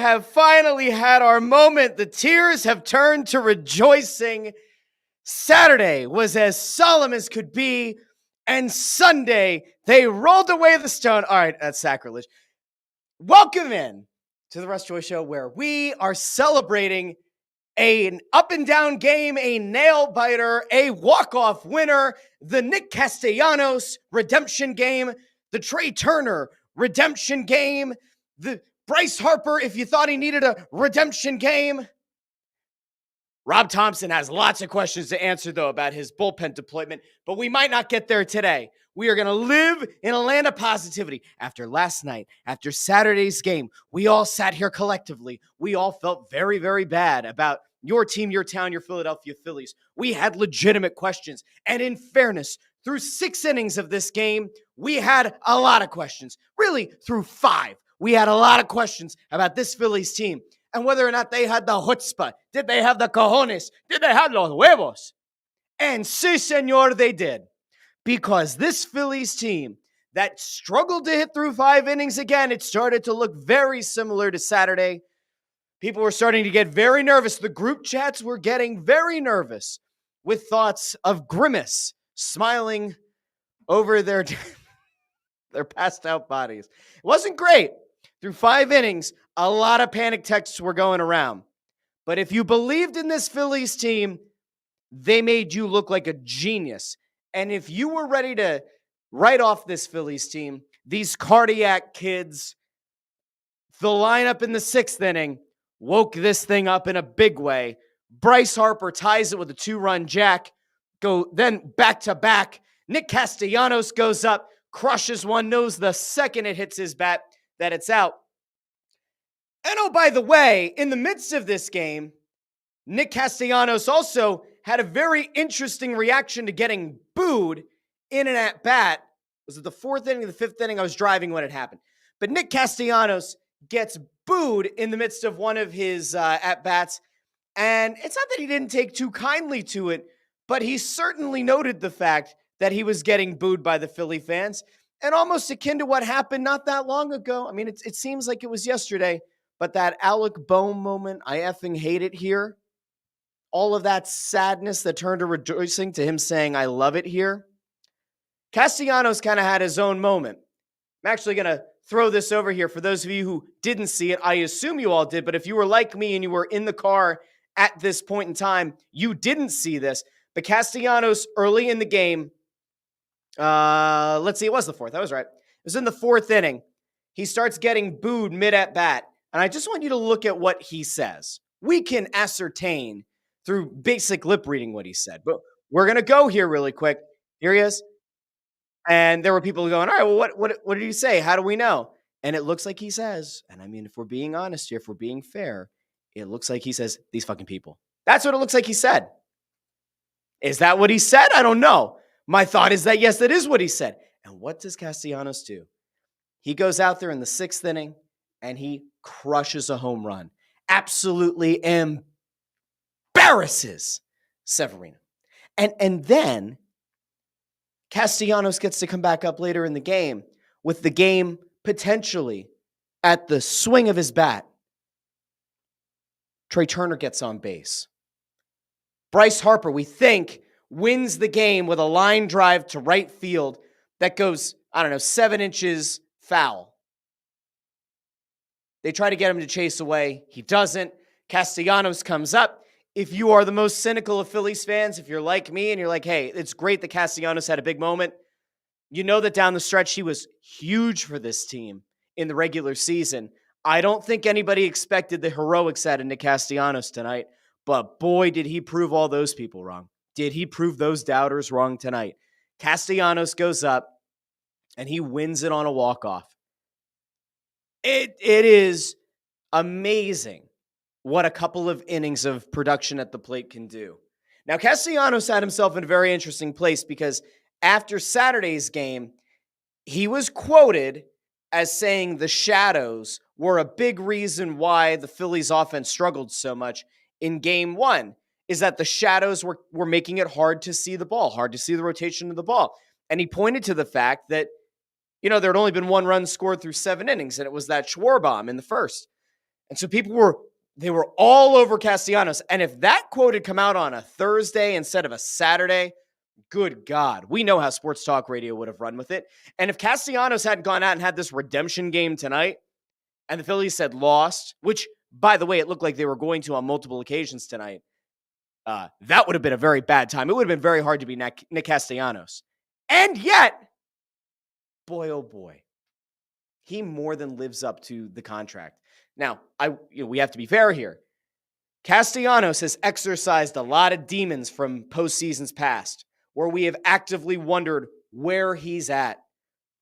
have finally had our moment. The tears have turned to rejoicing. Saturday was as solemn as could be, and Sunday, they rolled away the stone. All right, that's sacrilege. Welcome in to the Russ Joy Show, where we are celebrating an up-and-down game, a nail-biter, a walk-off winner, the Nick Castellanos redemption game, the Trey Turner redemption game, the Bryce Harper, if you thought he needed a redemption game. Rob Thompson has lots of questions to answer, though, about his bullpen deployment, but we might not get there today. We are going to live in a land of positivity. After last night, after Saturday's game, we all sat here collectively. We all felt very, very bad about your team, your town, your Philadelphia Phillies. We had legitimate questions. And in fairness, through 6 innings of this game, we had a lot of questions. Really, through 5, we had a lot of questions about this Phillies team and whether or not they had the chutzpah. Did they have the cojones? Did they have los huevos? And sí, señor, they did. Because this Phillies team that struggled to hit through 5 innings again, it started to look very similar to Saturday. People were starting to get very nervous. The group chats were getting very nervous with thoughts of Grimace smiling over their passed out bodies. It wasn't great. Through 5 innings, a lot of panic texts were going around. But if you believed in this Phillies team, they made you look like a genius. And if you were ready to write off this Phillies team, these cardiac kids, the lineup in the 6th inning woke this thing up in a big way. Bryce Harper ties it with a 2-run jack. Then back to back. Nick Castellanos goes up, crushes one, knows the second it hits his bat that it's out. And oh, by the way, in the midst of this game, Nick Castellanos also had a very interesting reaction to getting booed in an at-bat. Was it the 4th inning or the 5th inning? I was driving when it happened. But Nick Castellanos gets booed in the midst of one of his at-bats. And it's not that he didn't take too kindly to it, but he certainly noted the fact that he was getting booed by the Philly fans. And almost akin to what happened not that long ago. I mean, it seems like it was yesterday, but that Alec Boehm moment, I effing hate it here. All of that sadness that turned to rejoicing to him saying, I love it here. Castellanos kind of had his own moment. I'm actually going to throw this over here for those of you who didn't see it. I assume you all did, but if you were like me and you were in the car at this point in time, you didn't see this. But Castellanos early in the game, let's see, it was the 4th. I was right. It was in the 4th inning. He starts getting booed mid at bat. And I just want you to look at what he says. We can ascertain through basic lip reading what he said. But we're going to go here really quick. Here he is. And there were people going, all right, well, what did he say? How do we know? And it looks like he says, and I mean, if we're being honest here, if we're being fair, it looks like he says, these fucking people. That's what it looks like he said. Is that what he said? I don't know. My thought is that, yes, that is what he said. And what does Castellanos do? He goes out there in the 6th inning, and he crushes a home run. Absolutely embarrasses Severino. And then Castellanos gets to come back up later in the game with the game potentially at the swing of his bat. Trey Turner gets on base. Bryce Harper, we think, wins the game with a line drive to right field that goes, 7 inches foul. They try to get him to chase away. He doesn't. Castellanos comes up. If you are the most cynical of Phillies fans, if you're like me and you're like, hey, it's great that Castellanos had a big moment, you know that down the stretch he was huge for this team in the regular season. I don't think anybody expected the heroics out of Nick Castellanos tonight, but boy, did he prove all those people wrong. Did he prove those doubters wrong tonight? Castellanos goes up and he wins it on a walk-off. It is amazing what a couple of innings of production at the plate can do. Now, Castellanos had himself in a very interesting place because after Saturday's game, he was quoted as saying the shadows were a big reason why the Phillies offense struggled so much in game 1, is that the shadows were making it hard to see the ball, hard to see the rotation of the ball. And he pointed to the fact that, there had only been 1 run scored through 7 innings, and it was that Schwarber bomb in the first. And so they were all over Castellanos. And if that quote had come out on a Thursday instead of a Saturday, good God, we know how sports talk radio would have run with it. And if Castellanos hadn't gone out and had this redemption game tonight, and the Phillies had lost, which, by the way, it looked like they were going to on multiple occasions tonight, that would have been a very bad time. It would have been very hard to be Nick Castellanos. And yet, boy, oh boy, he more than lives up to the contract. Now, we have to be fair here. Castellanos has exercised a lot of demons from postseasons past, where we have actively wondered where he's at.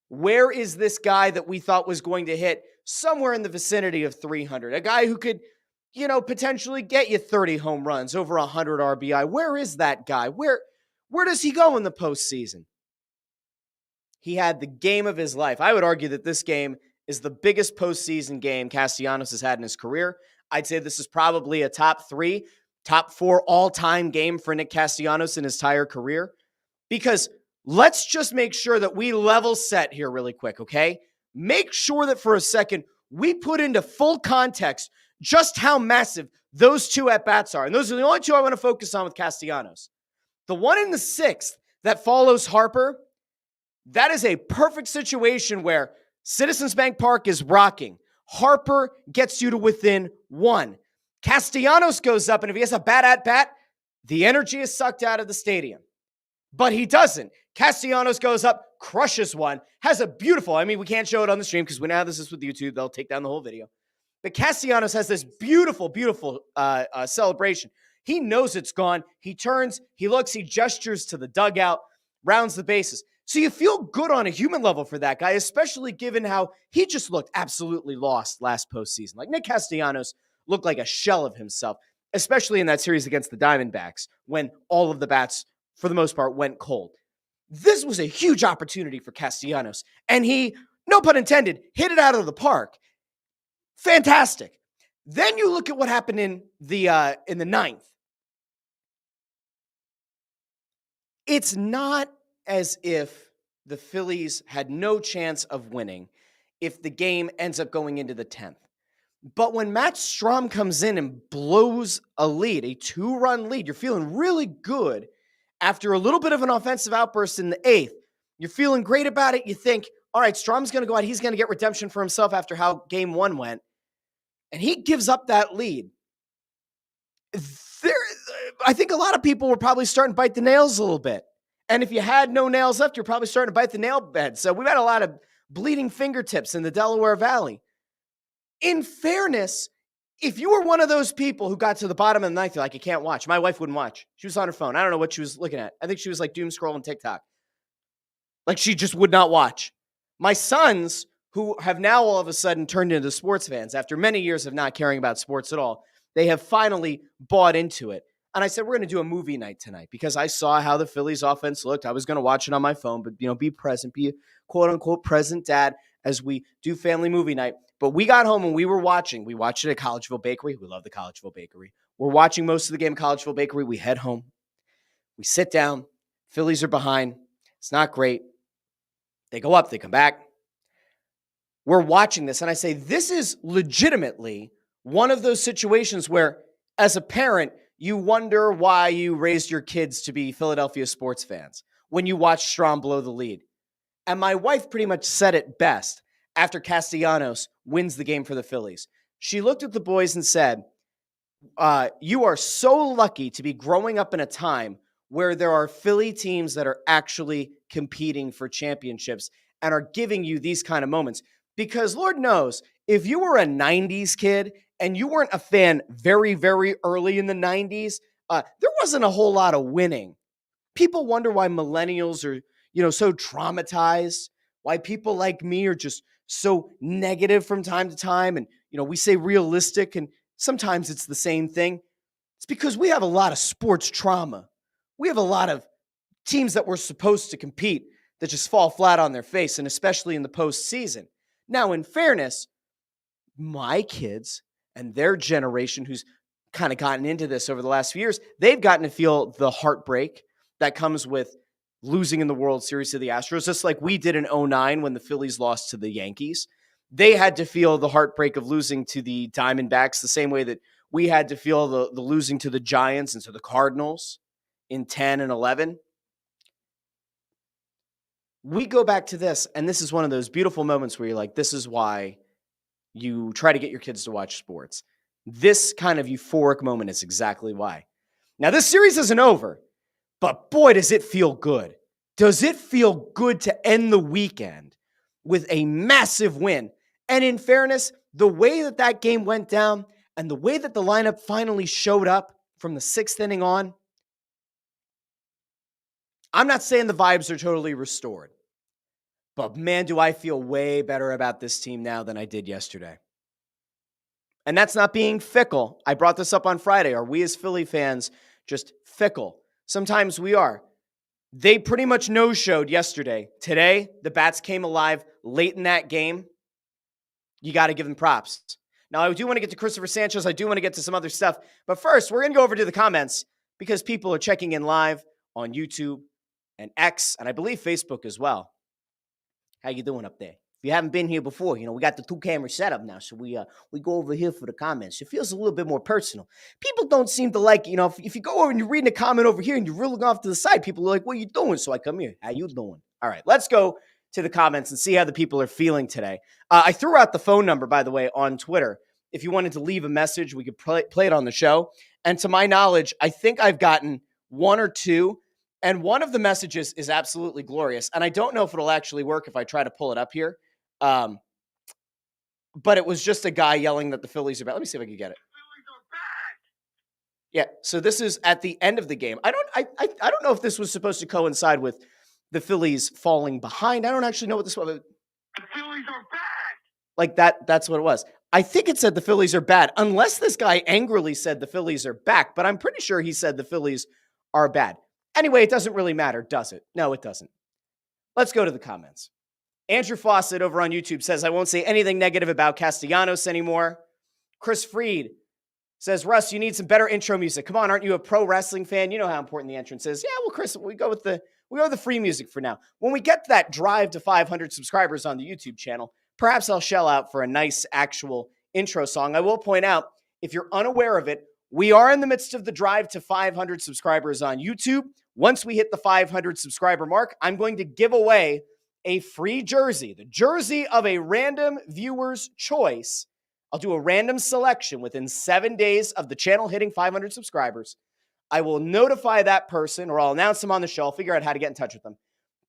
Where is this guy that we thought was going to hit somewhere in the vicinity of 300? A guy who could, potentially get you 30 home runs, over 100 RBI. Where is that guy? Where does he go in the postseason? He had the game of his life. I would argue that this game is the biggest postseason game Castellanos has had in his career. I'd say this is probably a top 3, top 4 all-time game for Nick Castellanos in his entire career. Because let's just make sure that we level set here really quick, okay? Make sure that for a second, we put into full context just how massive those 2 at-bats are. And those are the only 2 I want to focus on with Castellanos. The one in the 6th that follows Harper, that is a perfect situation where Citizens Bank Park is rocking. Harper gets you to within 1. Castellanos goes up, and if he has a bad at-bat, the energy is sucked out of the stadium. But he doesn't. Castellanos goes up, crushes one, has a beautiful, we can't show it on the stream because we know how this is with YouTube. They'll take down the whole video. But Castellanos has this beautiful, beautiful celebration. He knows it's gone. He turns, he looks, he gestures to the dugout, rounds the bases. So you feel good on a human level for that guy, especially given how he just looked absolutely lost last postseason. Like Nick Castellanos looked like a shell of himself, especially in that series against the Diamondbacks when all of the bats, for the most part, went cold. This was a huge opportunity for Castellanos, and he, no pun intended, hit it out of the park. Fantastic. Then you look at what happened in the 9th. It's not as if the Phillies had no chance of winning if the game ends up going into the 10th. But when Matt Strahm comes in and blows a lead, a 2-run lead, you're feeling really good. After a little bit of an offensive outburst in the 8th, you're feeling great about it. You think, all right, Strahm's going to go out. He's going to get redemption for himself after how game 1 went. And he gives up that lead. I think a lot of people were probably starting to bite the nails a little bit. And if you had no nails left, you're probably starting to bite the nail bed. So we've had a lot of bleeding fingertips in the Delaware Valley. In fairness, if you were one of those people who got to the bottom of the 9th, you're like, you can't watch. My wife wouldn't watch. She was on her phone. I don't know what she was looking at. I think she was like doom scrolling TikTok. Like she just would not watch. My sons, who have now all of a sudden turned into sports fans after many years of not caring about sports at all, they have finally bought into it. And I said, we're going to do a movie night tonight because I saw how the Phillies offense looked. I was going to watch it on my phone, but, be present, be a quote unquote present dad as we do family movie night. But we got home and we were watching. We watched it at Collegeville Bakery. We love the Collegeville Bakery. We're watching most of the game at Collegeville Bakery. We head home. We sit down. Phillies are behind. It's not great. They go up. They come back. We're watching this. And I say, this is legitimately one of those situations where, as a parent, you wonder why you raised your kids to be Philadelphia sports fans when you watch Strahm blow the lead. And my wife pretty much said it best after Castellanos wins the game for the Phillies. She looked at the boys and said, you are so lucky to be growing up in a time where there are Philly teams that are actually competing for championships and are giving you these kind of moments. Because Lord knows, if you were a 90s kid and you weren't a fan very, very early in the 90s, there wasn't a whole lot of winning. People wonder why millennials are, so traumatized, why people like me are just so negative from time to time. And, we say realistic and sometimes it's the same thing. It's because we have a lot of sports trauma. We have a lot of teams that were supposed to compete that just fall flat on their face, and especially in the postseason. Now, in fairness, my kids and their generation who's kind of gotten into this over the last few years, they've gotten to feel the heartbreak that comes with losing in the World Series to the Astros, just like we did in 2009 when the Phillies lost to the Yankees. They had to feel the heartbreak of losing to the Diamondbacks the same way that we had to feel the losing to the Giants and to the Cardinals in 10 and 11. We go back to this, and this is one of those beautiful moments where you're like, this is why you try to get your kids to watch sports. This kind of euphoric moment is exactly why. Now, this series isn't over, but boy, does it feel good. Does it feel good to end the weekend with a massive win? And in fairness, the way that that game went down and the way that the lineup finally showed up from the 6th inning on, I'm not saying the vibes are totally restored, but man, do I feel way better about this team now than I did yesterday. And that's not being fickle. I brought this up on Friday. Are we as Philly fans just fickle? Sometimes we are. They pretty much no-showed yesterday. Today, the bats came alive late in that game. You got to give them props. Now, I do want to get to Cristopher Sanchez. I do want to get to some other stuff. But first, we're going to go over to the comments because people are checking in live on YouTube and X, and I believe Facebook as well. How you doing up there? If you haven't been here before, we got the 2-camera setup now, so we go over here for the comments. It feels a little bit more personal. People don't seem to like, if you go over and you're reading a comment over here and you're reeling off to the side, people are like, what are you doing? So I come here. How you doing? All right, let's go to the comments and see how the people are feeling today. I threw out the phone number, by the way, on Twitter. If you wanted to leave a message, we could play it on the show. And to my knowledge, I think I've gotten 1 or 2. And one of the messages is absolutely glorious. And I don't know if it'll actually work if I try to pull it up here. But it was just a guy yelling that the Phillies are bad. Let me see if I can get it. Yeah. So this is at the end of the game. I don't know if this was supposed to coincide with the Phillies falling behind. I don't actually know what this was. The Phillies are bad. Like that. That's what it was. I think it said the Phillies are bad, unless this guy angrily said the Phillies are back. But I'm pretty sure he said the Phillies are bad. Anyway, it doesn't really matter, does it? No, it doesn't. Let's go to the comments. Andrew Fawcett over on YouTube says, I won't say anything negative about Castellanos anymore. Chris Freed says, Russ, you need some better intro music. Come on, aren't you a pro wrestling fan? You know how important the entrance is. Yeah, well, Chris, we go with the free music for now. When we get to that drive to 500 subscribers on the YouTube channel, perhaps I'll shell out for a nice actual intro song. I will point out, if you're unaware of it, we are in the midst of the drive to 500 subscribers on YouTube. Once we hit the 500 subscriber mark, I'm going to give away a free jersey, the jersey of a random viewer's choice. I'll do a random selection within 7 days of the channel hitting 500 subscribers. I will notify that person, or I'll announce them on the show. I'll figure out how to get in touch with them.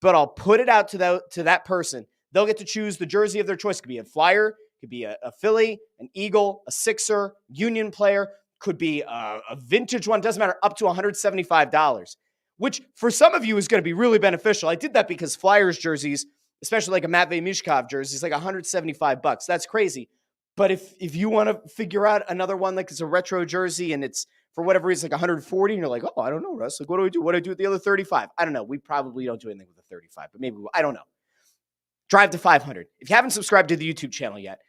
But I'll put it out to that person. They'll get to choose the jersey of their choice. It could be a Flyer, it could be a Philly, an Eagle, a Sixer, Union player, could be a vintage one. Doesn't matter, up to $175. Which for some of you is going to be really beneficial. I did that because Flyers jerseys, especially like a Matvei Mishkov jersey, is like $175. That's crazy. But if you want to figure out another one, like it's a retro jersey and it's for whatever reason like 140, and you're like, oh, I don't know, Russ. Like, what do I do? What do I do with the other 35? I don't know. We probably don't do anything with the 35, but maybe I don't know. Drive to 500. If you haven't subscribed to the YouTube channel yet,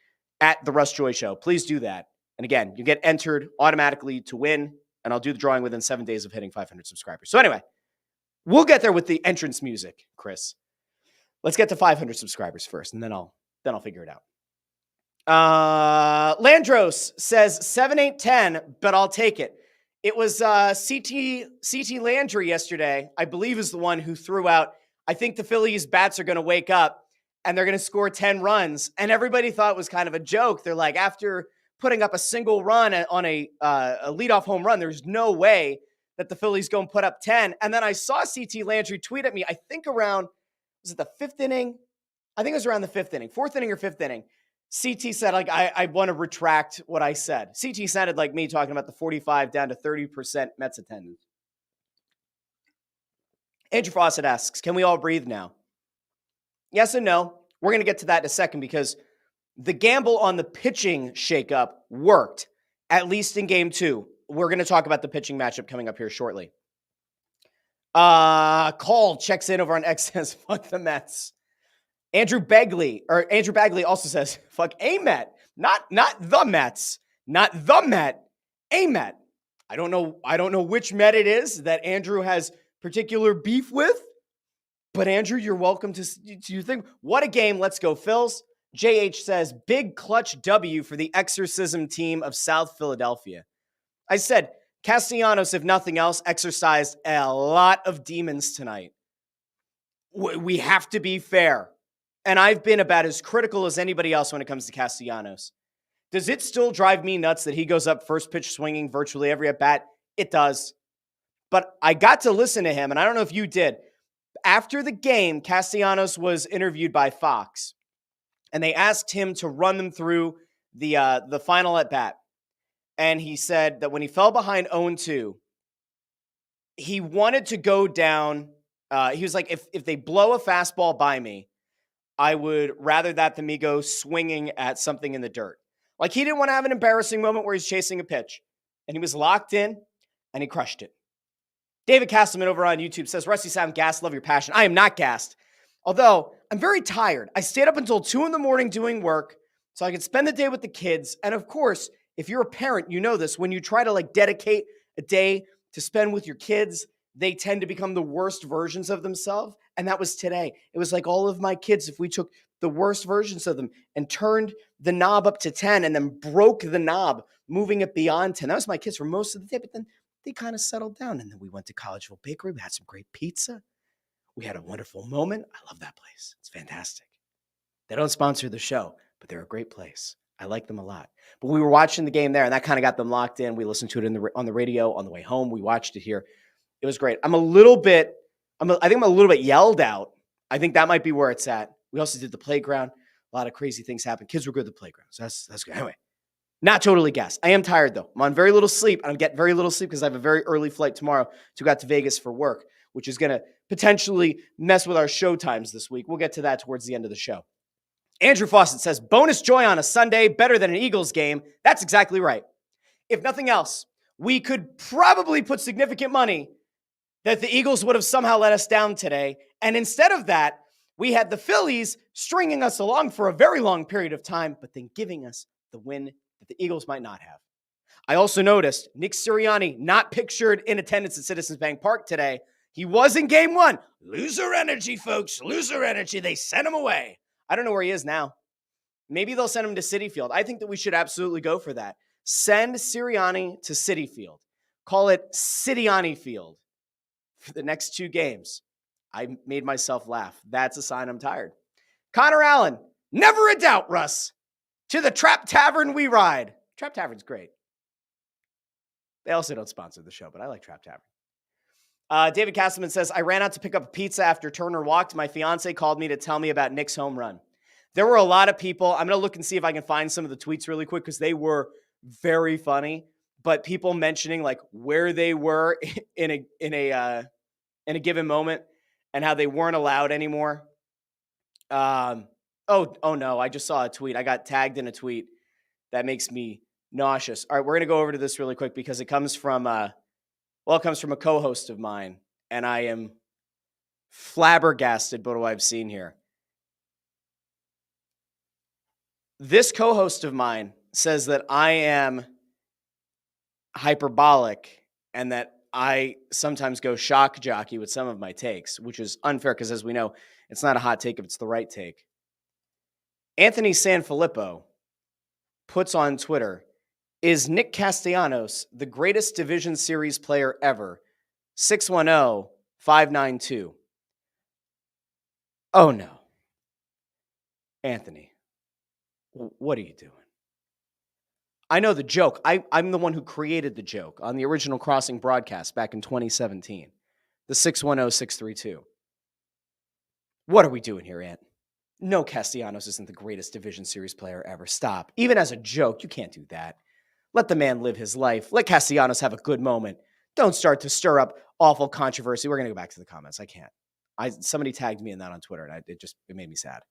at the Russ Joy Show, please do that. And again, you get entered automatically to win, and I'll do the drawing within 7 days of hitting 500 subscribers. So anyway, we'll get there with the entrance music, Chris. Let's get to 500 subscribers first, and then I'll figure it out. Landros says 7, 8, 10, but I'll take it. It was CT Landry yesterday, I believe, is the one who threw out, I think the Phillies bats are going to wake up and they're going to score 10 runs. And everybody thought it was kind of a joke. They're like, after putting up a single run on a leadoff home run, there's no way that the Phillies go and put up 10. And then I saw CT Landry tweet at me, I think around, was it the 5th inning? I think it was around the 5th inning, 4th inning or 5th inning. CT said, like, I want to retract what I said. CT sounded like me talking about the 45 down to 30% Mets attendance. Andrew Fawcett asks, can we all breathe now? Yes and no. We're going to get to that in a second because the gamble on the pitching shakeup worked, at least in game 2. We're going to talk about the pitching matchup coming up here shortly. Cole checks in over on X, says, fuck the Mets. Andrew Bagley also says, fuck a Met. Not the Mets. Not the Met. A Met. I don't know which Met it is that Andrew has particular beef with. But Andrew, you're welcome to think. What a game. Let's go, Phils. JH says, big clutch W for the exorcism team of South Philadelphia. I said, Castellanos, if nothing else, exorcised a lot of demons tonight. We have to be fair. And I've been about as critical as anybody else when it comes to Castellanos. Does it still drive me nuts that he goes up first pitch swinging virtually every at bat? It does. But I got to listen to him, and I don't know if you did. After the game, Castellanos was interviewed by Fox, and they asked him to run them through the final at bat. And he said that when he fell behind 0-2, he wanted to go down. He was like, if they blow a fastball by me, I would rather that than me go swinging at something in the dirt. Like, he didn't want to have an embarrassing moment where he's chasing a pitch. And he was locked in, and he crushed it. David Castleman over on YouTube says, Rusty, sound gassed, love your passion. I am not gassed. Although, I'm very tired. I stayed up until 2 a.m. doing work so I could spend the day with the kids. And of course, if you're a parent, you know this. When you try to dedicate a day to spend with your kids, they tend to become the worst versions of themselves. And that was today. It was like all of my kids, if we took the worst versions of them and turned the knob up to 10 and then broke the knob, moving it beyond 10. That was my kids for most of the day, but then they kind of settled down. And then we went to Collegeville Bakery. We had some great pizza. We had a wonderful moment. I love that place. It's fantastic. They don't sponsor the show, but they're a great place. I like them a lot. But we were watching the game there, and that kind of got them locked in. We listened to it on the radio on the way home. We watched it here. It was great. I think I'm a little bit yelled out. I think that might be where it's at. We also did the playground. A lot of crazy things happened. Kids were good at the playground, so that's good. Anyway, not totally gassed. I am tired, though. I'm on very little sleep, and I'm getting very little sleep because I have a very early flight tomorrow to go out to Vegas for work, which is going to potentially mess with our show times this week. We'll get to that towards the end of the show. Andrew Fawcett says, bonus joy on a Sunday, better than an Eagles game. That's exactly right. If nothing else, we could probably put significant money that the Eagles would have somehow let us down today. And instead of that, we had the Phillies stringing us along for a very long period of time, but then giving us the win that the Eagles might not have. I also noticed Nick Sirianni not pictured in attendance at Citizens Bank Park today. He was in game 1. Loser energy, folks. Loser energy. They sent him away. I don't know where he is now. Maybe they'll send him to Citi Field. I think that we should absolutely go for that. Send Sirianni to Citi Field. Call it Sirianni Field for the next 2 games. I made myself laugh. That's a sign I'm tired. Connor Allen, never a doubt, Russ. To the Trap Tavern we ride. Trap Tavern's great. They also don't sponsor the show, but I like Trap Tavern. David Castleman says, I ran out to pick up a pizza after Turner walked. My fiance called me to tell me about Nick's home run. There were a lot of people. I'm going to look and see if I can find some of the tweets really quick because they were very funny. But people mentioning where they were in a given moment and how they weren't allowed anymore. Oh no, I just saw a tweet. I got tagged in a tweet that makes me nauseous. All right, we're going to go over to this really quick because it comes from it comes from a co-host of mine, and I am flabbergasted by what I've seen here. This co-host of mine says that I am hyperbolic and that I sometimes go shock jockey with some of my takes, which is unfair because, as we know, it's not a hot take if it's the right take. Anthony Sanfilippo puts on Twitter, is Nick Castellanos the greatest Division Series player ever? 610-592. Oh, no. Anthony, what are you doing? I know the joke. I'm the one who created the joke on the original Crossing broadcast back in 2017. The 610-632. What are we doing here, Ant? No, Castellanos isn't the greatest Division Series player ever. Stop. Even as a joke, you can't do that. Let the man live his life. Let Castellanos have a good moment. Don't start to stir up awful controversy. We're going to go back to the comments. I can't. Somebody tagged me in that on Twitter, and it made me sad.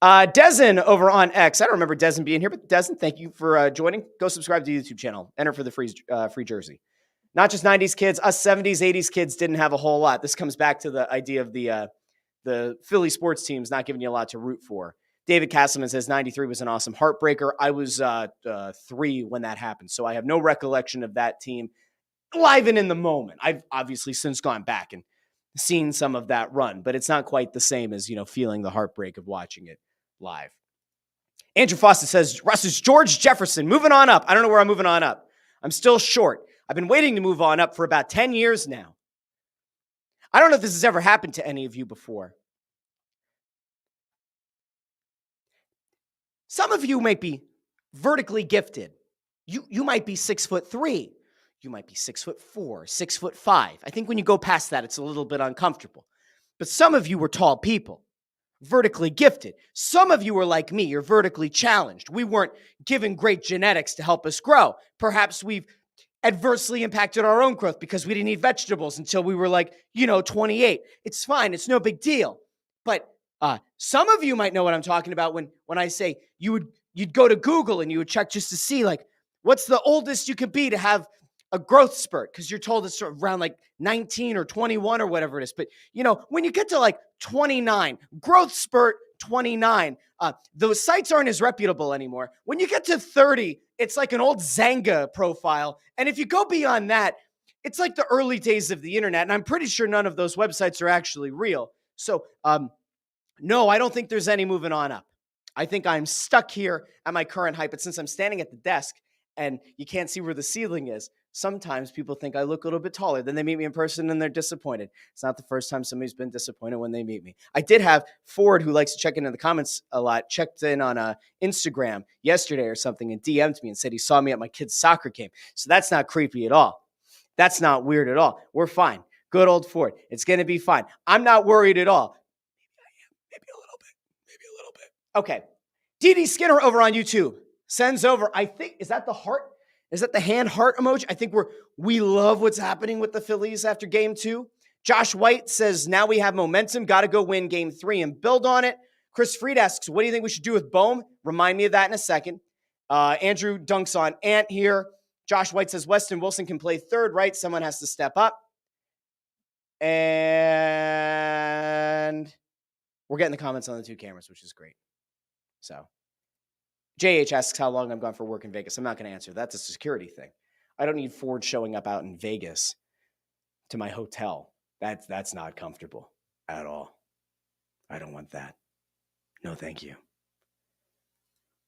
Dezen over on X. I don't remember Dezen being here, but Dezen, thank you for joining. Go subscribe to the YouTube channel. Enter for the free jersey. Not just 90s kids, us 70s, 80s kids didn't have a whole lot. This comes back to the idea of the Philly sports teams not giving you a lot to root for. David Castleman says 93 was an awesome heartbreaker. I was 3 when that happened, so I have no recollection of that team live and in the moment. I've obviously since gone back and seen some of that run, but it's not quite the same as, feeling the heartbreak of watching it live. Andrew Foster says, Russ is George Jefferson. Moving on up. I don't know where I'm moving on up. I'm still short. I've been waiting to move on up for about 10 years now. I don't know if this has ever happened to any of you before. Some of you might be vertically gifted. You might be 6'3". You might be 6'4", 6'5". I think when you go past that, it's a little bit uncomfortable. But some of you were tall people, vertically gifted. Some of you are like me. You're vertically challenged. We weren't given great genetics to help us grow. Perhaps we've adversely impacted our own growth because we didn't eat vegetables until we were 28. It's fine. It's no big deal. But some of you might know what I'm talking about when I say you'd go to Google and you would check just to see what's the oldest you could be to have a growth spurt, because you're told it's sort of around 19 or 21 or whatever it is. But when you get to 29, growth spurt 29, those sites aren't as reputable anymore. When you get to 30, it's like an old Zanga profile. And if you go beyond that, it's like the early days of the internet. And I'm pretty sure none of those websites are actually real. So, no, I don't think there's any moving on up. I think I'm stuck here at my current height. But since I'm standing at the desk and you can't see where the ceiling is, sometimes people think I look a little bit taller. Then they meet me in person and they're disappointed. It's not the first time somebody's been disappointed when they meet me. I did have Ford, who likes to check in the comments a lot, checked in on Instagram yesterday or something and DM'd me and said he saw me at my kid's soccer game. So that's not creepy at all. That's not weird at all. We're fine. Good old Ford. It's going to be fine. I'm not worried at all. Maybe a little bit. Okay. DD Skinner over on YouTube sends over, I think, is that the heart? Is that the hand heart emoji? I think we love what's happening with the Phillies after game 2. Josh White says, now we have momentum. Got to go win game 3 and build on it. Chris Fried asks, what do you think we should do with Bohm? Remind me of that in a second. Andrew dunks on Ant here. Josh White says, Weston Wilson can play third, right? Someone has to step up. And we're getting the comments on the 2 cameras, which is great. So JH asks how long I'm gone for work in Vegas. I'm not going to answer. That's a security thing. I don't need Ford showing up out in Vegas to my hotel. That's not comfortable at all. I don't want that. No, thank you.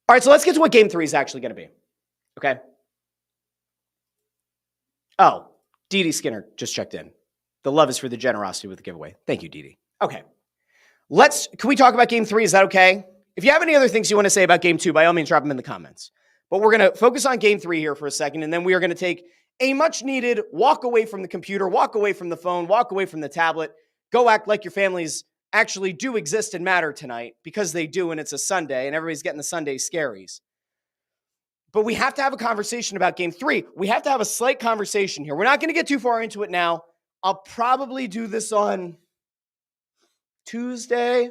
All right, so let's get to what game 3 is actually going to be. Okay. Oh, DD Skinner just checked in. The love is for the generosity with the giveaway. Thank you, DD. Okay. Can we talk about game 3? Is that okay? If you have any other things you want to say about game 2, by all means, drop them in the comments. But we're going to focus on game 3 here for a second, and then we are going to take a much-needed walk away from the computer, walk away from the phone, walk away from the tablet, go act like your families actually do exist and matter tonight, because they do, and it's a Sunday, and everybody's getting the Sunday scaries. But we have to have a conversation about game 3. We have to have a slight conversation here. We're not going to get too far into it now. I'll probably do this on Tuesday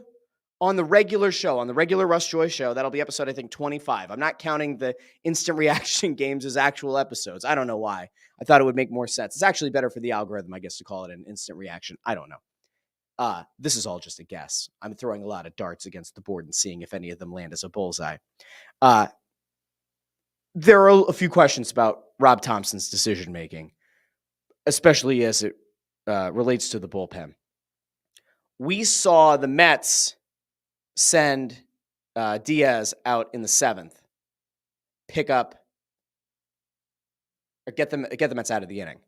on the regular show, on the regular Russ Joy Show. That'll be episode, I think, 25. I'm not counting the instant reaction games as actual episodes. I don't know why. I thought it would make more sense. It's actually better for the algorithm, I guess, to call it an instant reaction. I don't know. This is all just a guess. I'm throwing a lot of darts against the board and seeing if any of them land as a bullseye. There are a few questions about Rob Thompson's decision-making, especially as it relates to the bullpen. We saw the Mets send Diaz out in the 7th, pick up, or get the Mets out of the inning.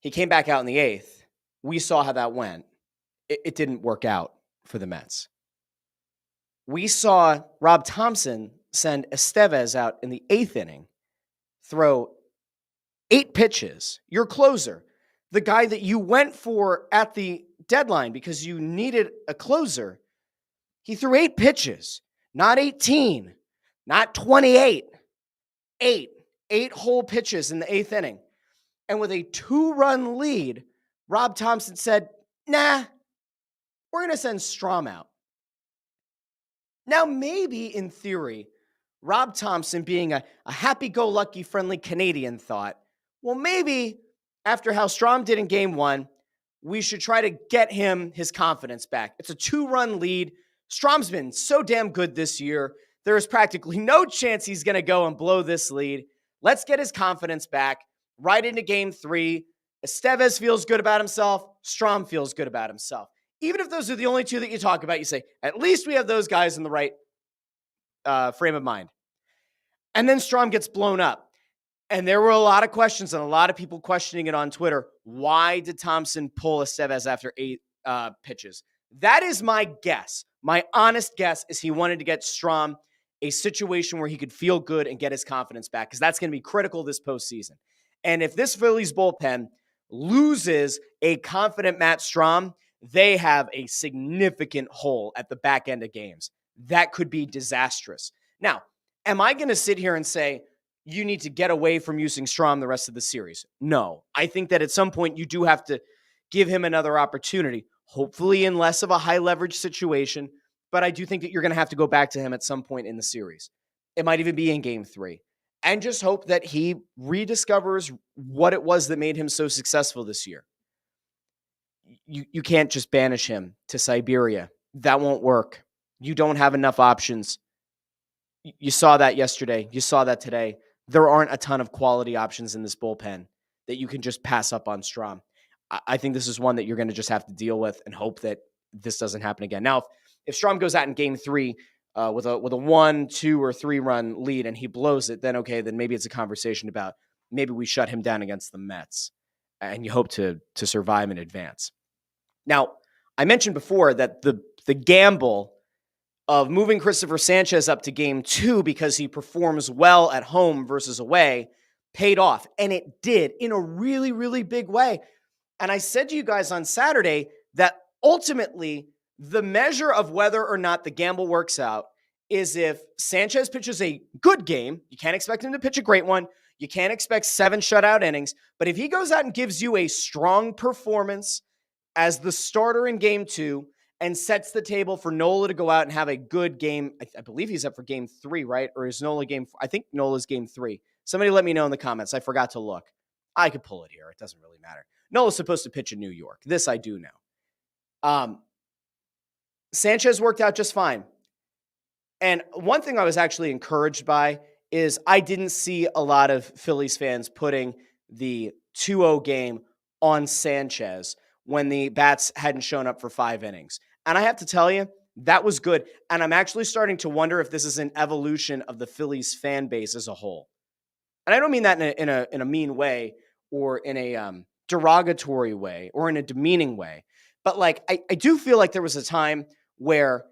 He came back out in the 8th. We saw how that went. It didn't work out for the Mets. We saw Rob Thompson send Estevez out in the 8th inning, throw 8 pitches, your closer, the guy that you went for at the deadline because you needed a closer. He threw 8 pitches, not 18, not 28, 8 whole pitches in the 8th inning. And with a 2-run lead, Rob Thompson said, nah, we're going to send Strom out. Now, maybe in theory, Rob Thompson, being a happy-go-lucky, friendly Canadian, thought, well, maybe after how Strom did in game 1, we should try to get him his confidence back. It's a 2-run lead. Strom's been so damn good this year. There is practically no chance he's going to go and blow this lead. Let's get his confidence back right into game 3. Estevez feels good about himself. Strom feels good about himself. Even if those are the only 2 that you talk about, you say, at least we have those guys in the right frame of mind. And then Strahm gets blown up. And there were a lot of questions and a lot of people questioning it on Twitter. Why did Thompson pull Estevez after 8 pitches? That is my guess. My honest guess is he wanted to get Strahm a situation where he could feel good and get his confidence back, because that's going to be critical this postseason. And if this Phillies bullpen loses a confident Matt Strahm, they have a significant hole at the back end of games. That could be disastrous. Now, am I going to sit here and say, you need to get away from using Strahm the rest of the series? No. I think that at some point you do have to give him another opportunity, hopefully in less of a high leverage situation. But I do think that you're going to have to go back to him at some point in the series. It might even be in game 3. And just hope that he rediscovers what it was that made him so successful this year. You can't just banish him to Siberia. That won't work. You don't have enough options. You saw that yesterday. You saw that today. There aren't a ton of quality options in this bullpen that you can just pass up on Strahm. I think this is one that you're going to just have to deal with and hope that this doesn't happen again. Now, if Strahm goes out in game 3 with a 1, 2, or 3 run lead and he blows it, then okay, then maybe it's a conversation about maybe we shut him down against the Mets and you hope to survive in advance. Now, I mentioned before that the gamble of moving Cristopher Sanchez up to game 2 because he performs well at home versus away paid off. And it did in a really, really big way. And I said to you guys on Saturday that ultimately the measure of whether or not the gamble works out is if Sanchez pitches a good game. You can't expect him to pitch a great one. You can't expect 7 shutout innings. But if he goes out and gives you a strong performance as the starter in game 2, and sets the table for Nola to go out and have a good game. I believe he's up for game 3, right? Or is Nola game? I think Nola's game 3. Somebody let me know in the comments. I forgot to look. I could pull it here. It doesn't really matter. Nola's supposed to pitch in New York. This I do know. Sanchez worked out just fine. And one thing I was actually encouraged by is I didn't see a lot of Phillies fans putting the 2-0 game on Sanchez when the bats hadn't shown up for 5 innings. And I have to tell you, that was good. And I'm actually starting to wonder if this is an evolution of the Phillies fan base as a whole. And I don't mean that in a mean way or in a derogatory way or in a demeaning way. But like, I do feel like there was a time where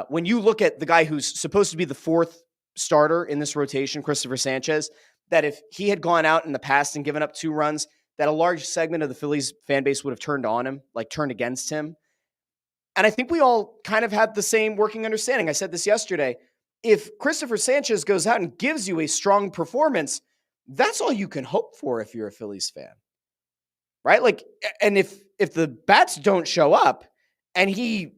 when you look at the guy who's supposed to be the 4th starter in this rotation, Cristopher Sanchez, that if he had gone out in the past and given up 2 runs, that a large segment of the Phillies fan base would have turned on him, like turned against him. And I think we all kind of had the same working understanding. I said this yesterday. If Cristopher Sanchez goes out and gives you a strong performance, that's all you can hope for if you're a Phillies fan, right? Like, and if the bats don't show up and he,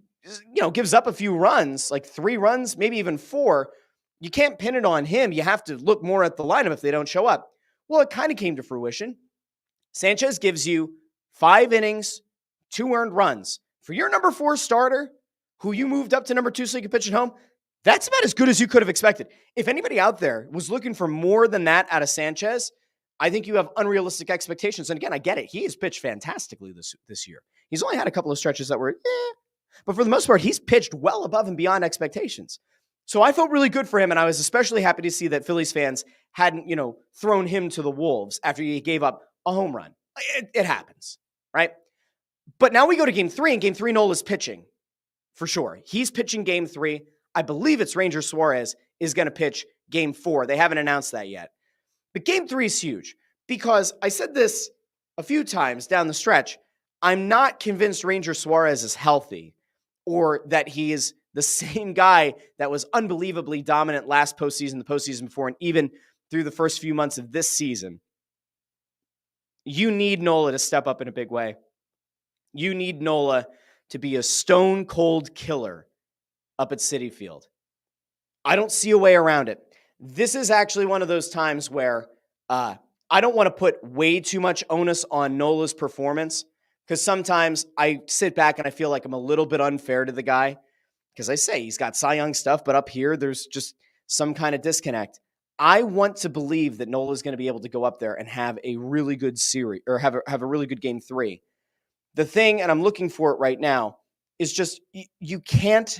gives up a few runs, like 3 runs, maybe even 4, you can't pin it on him. You have to look more at the lineup if they don't show up. Well, it kind of came to fruition. Sanchez gives you 5 innings, 2 earned runs. For your number 4 starter, who you moved up to number 2 so you could pitch at home, that's about as good as you could have expected. If anybody out there was looking for more than that out of Sanchez, I think you have unrealistic expectations. And again, I get it. He has pitched fantastically this year. He's only had a couple of stretches that were, but for the most part, he's pitched well above and beyond expectations. So I felt really good for him, and I was especially happy to see that Phillies fans hadn't, thrown him to the wolves after he gave up a home run. It happens, right? But now we go to game 3, and game 3, Nola's pitching for sure. He's pitching game 3. I believe it's Ranger Suarez is going to pitch game 4. They haven't announced that yet. But game 3 is huge because I said this a few times down the stretch. I'm not convinced Ranger Suarez is healthy or that he is the same guy that was unbelievably dominant last postseason, the postseason before, and even through the first few months of this season. You need Nola to step up in a big way. You need Nola to be a stone cold killer up at Citi Field. I don't see a way around it. This is actually one of those times where I don't want to put way too much onus on Nola's performance because sometimes I sit back and I feel like I'm a little bit unfair to the guy because I say he's got Cy Young stuff, but up here there's just some kind of disconnect. I want to believe that Nola is going to be able to go up there and have a really good series or have a really good game 3. The thing, and I'm looking for it right now, is just you can't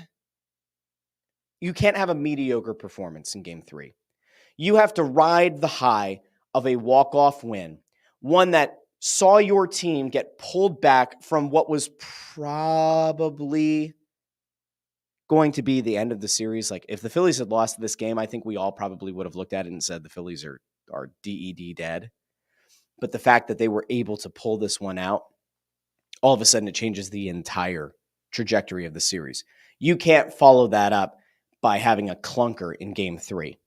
You can't have a mediocre performance in game 3. You have to ride the high of a walk-off win, one that saw your team get pulled back from what was probably going to be the end of the series. Like, if the Phillies had lost this game, I think we all probably would have looked at it and said the Phillies are DED dead. But the fact that they were able to pull this one out, all of a sudden it changes the entire trajectory of the series. You can't follow that up by having a clunker in game 3.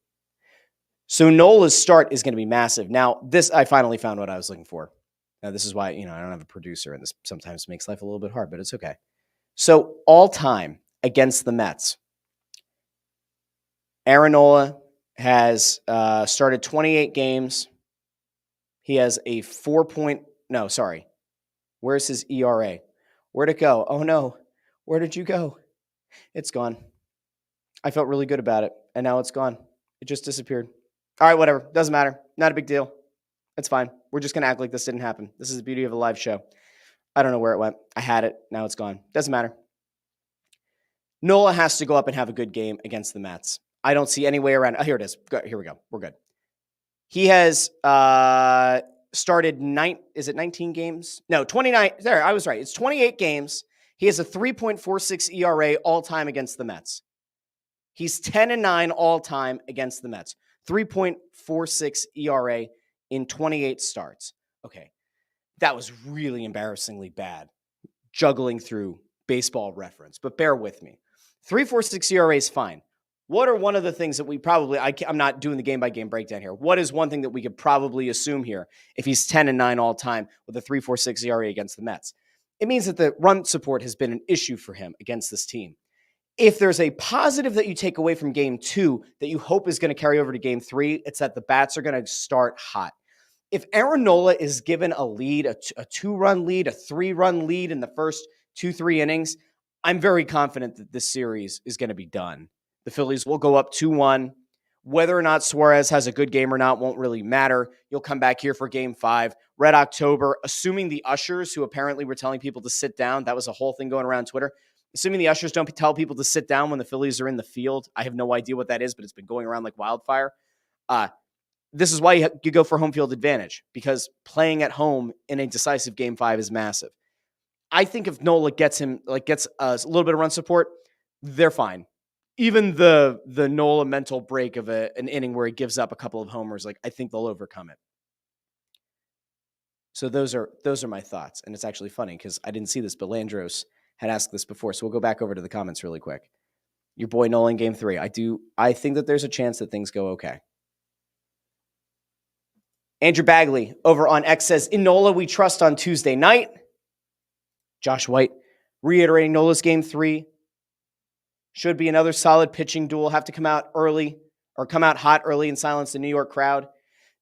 So Nola's start is going to be massive. Now, this, I finally found what I was looking for. Now, this is why, I don't have a producer, and this sometimes makes life a little bit hard, but it's okay. So all time against the Mets, Aaron Nola has started 28 games. He has a Where's his ERA? Where'd it go? Oh no. Where did you go? It's gone. I felt really good about it, and now it's gone. It just disappeared. All right, whatever. Doesn't matter. Not a big deal. It's fine. We're just going to act like this didn't happen. This is the beauty of a live show. I don't know where it went. I had it. Now it's gone. Doesn't matter. Nola has to go up and have a good game against the Mets. I don't see any way around. Oh, here it is. Here we go. We're good. He has started 19 games? No, 29. There, I was right. It's 28 games. He has a 3.46 ERA all-time against the Mets. He's 10-9 all-time against the Mets. 3.46 ERA in 28 starts. Okay, that was really embarrassingly bad, juggling through baseball reference, but bear with me. 3.46 ERA is fine. What are one of the things that we probably, I'm not doing the game-by-game breakdown here. What is one thing that we could probably assume here if he's 10-9 all-time with a 3.46 ERA against the Mets? It means that the run support has been an issue for him against this team. If there's a positive that you take away from game 2 that you hope is going to carry over to game 3, it's that the bats are going to start hot. If Aaron Nola is given a lead, a 2-run lead, a 3-run lead in the first 2-3 innings, I'm very confident that this series is going to be done. The Phillies will go up 2-1. Whether or not Suarez has a good game or not won't really matter. You'll come back here for game 5. Red October, assuming the ushers, who apparently were telling people to sit down, that was a whole thing going around Twitter. Assuming the ushers don't tell people to sit down when the Phillies are in the field. I have no idea what that is, but it's been going around like wildfire. This is why you go for home field advantage, because playing at home in a decisive game 5 is massive. I think if Nola gets a little bit of run support, they're fine. Even the Nola mental break of an inning where he gives up a couple of homers, I think they'll overcome it. So those are my thoughts. And it's actually funny because I didn't see this, but Landros had asked this before. So we'll go back over to the comments really quick. Your boy Nola in game 3. I think that there's a chance that things go okay. Andrew Bagley over on X says, in Nola, we trust on Tuesday night. Josh White reiterating Nola's game 3. Should be another solid pitching duel. Have to come out hot early and silence the New York crowd.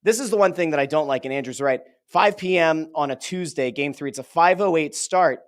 This is the one thing that I don't like, and Andrew's right. 5 p.m. on a Tuesday, game 3. It's a 5:08 start,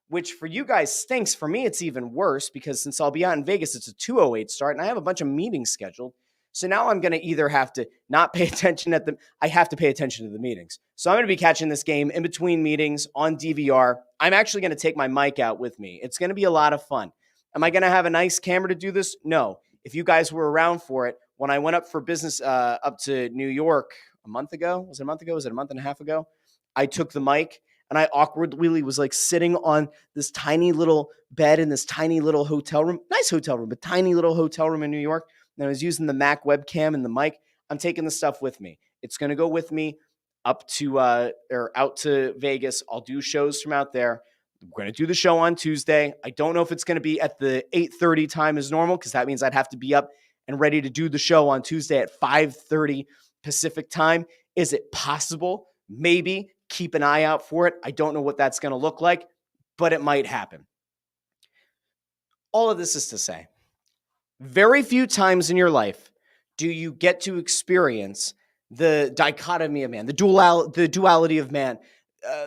which for you guys stinks. For me, it's even worse because since I'll be out in Vegas, it's a 2:08 start, and I have a bunch of meetings scheduled. So now I'm going to either have to not pay attention I have to pay attention to the meetings. So I'm going to be catching this game in between meetings on DVR. I'm actually going to take my mic out with me. It's going to be a lot of fun. Am I going to have a nice camera to do this? No. If you guys were around for it, when I went up for business up to New York a month ago, was it a month ago? Was it a month and a half ago? I took the mic and I awkwardly was sitting on this tiny little bed in this tiny little hotel room, nice hotel room, but tiny little hotel room in New York. And I was using the Mac webcam and the mic. I'm taking the stuff with me. It's going to go with me up to out to Vegas. I'll do shows from out there. We're going to do the show on Tuesday. I don't know if it's going to be at the 8:30 time as normal, because that means I'd have to be up and ready to do the show on Tuesday at 5:30 Pacific time. Is it possible? Maybe. Keep an eye out for it. I don't know what that's going to look like, but it might happen. All of this is to say, very few times in your life do you get to experience the dichotomy of man, the duality of man,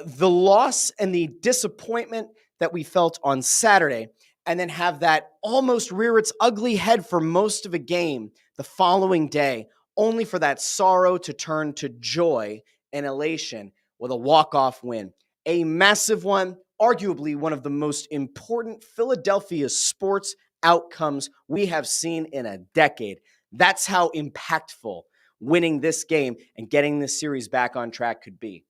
the loss and the disappointment that we felt on Saturday, and then have that almost rear its ugly head for most of a game the following day, only for that sorrow to turn to joy and elation with a walk-off win. A massive one, arguably one of the most important Philadelphia sports outcomes we have seen in a decade. That's how impactful winning this game and getting this series back on track could be.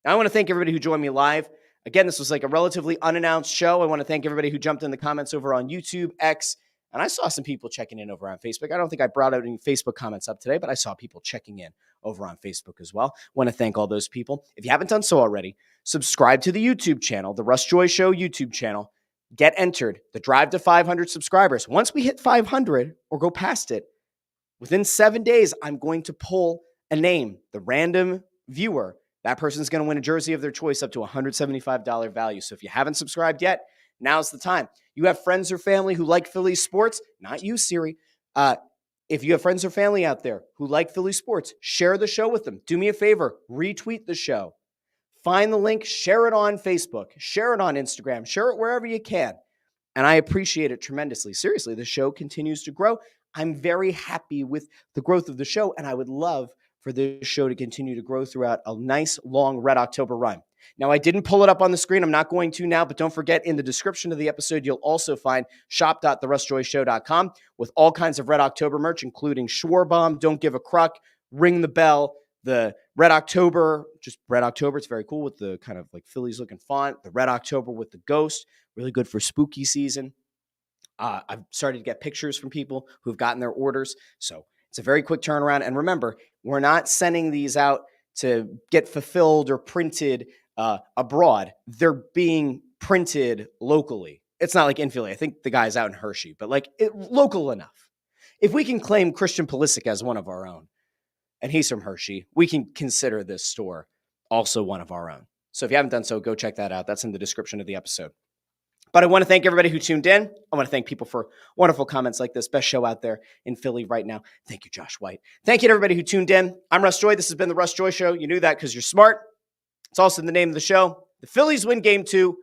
Now, I want to thank everybody who joined me live. Again, this was like a relatively unannounced show. I want to thank everybody who jumped in the comments over on YouTube, X, and I saw some people checking in over on Facebook. I don't think I brought out any Facebook comments up today, but I saw people checking in over on Facebook as well. I want to thank all those people. If you haven't done so already, subscribe to the YouTube channel, the Russ Joy Show YouTube channel. Get entered. The drive to 500 subscribers. Once we hit 500 or go past it, within 7 days, I'm going to pull a name, the random viewer. That person's going to win a jersey of their choice up to $175 value. So if you haven't subscribed yet, now's the time. You have friends or family who like Phillies sports, not you, Siri. If you have friends or family out there who like Phillies sports, share the show with them. Do me a favor, retweet the show. Find the link, share it on Facebook, share it on Instagram, share it wherever you can. And I appreciate it tremendously. Seriously, the show continues to grow. I'm very happy with the growth of the show, and I would love for this show to continue to grow throughout a nice, long Red October run. Now, I didn't pull it up on the screen. I'm not going to now, but don't forget, in the description of the episode, you'll also find shop.therussjoyshow.com with all kinds of Red October merch, including Schwarbomb, Don't Give a Cruck, Ring the Bell, the Red October, just Red October. It's very cool with the kind of like Phillies looking font, the Red October with the ghost, really good for spooky season. I've started to get pictures from people who've gotten their orders. So it's a very quick turnaround. And remember, we're not sending these out to get fulfilled or printed abroad. They're being printed locally. It's not like in Philly. I think the guy's out in Hershey, but like local enough. If we can claim Christian Pulisic as one of our own, and he's from Hershey, we can consider this store also one of our own. So if you haven't done so, go check that out. That's in the description of the episode. But I want to thank everybody who tuned in. I want to thank people for wonderful comments like this. Best show out there in Philly right now. Thank you, Josh White. Thank you to everybody who tuned in. I'm Russ Joy. This has been the Russ Joy Show. You knew that because you're smart. It's also in the name of the show. The Phillies win Game 2.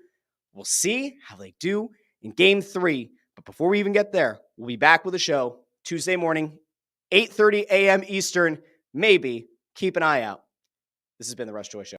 We'll see how they do in Game 3. But before we even get there, we'll be back with a show Tuesday morning, 8:30 a.m. Eastern. Maybe. Keep an eye out. This has been the Russ Joy Show.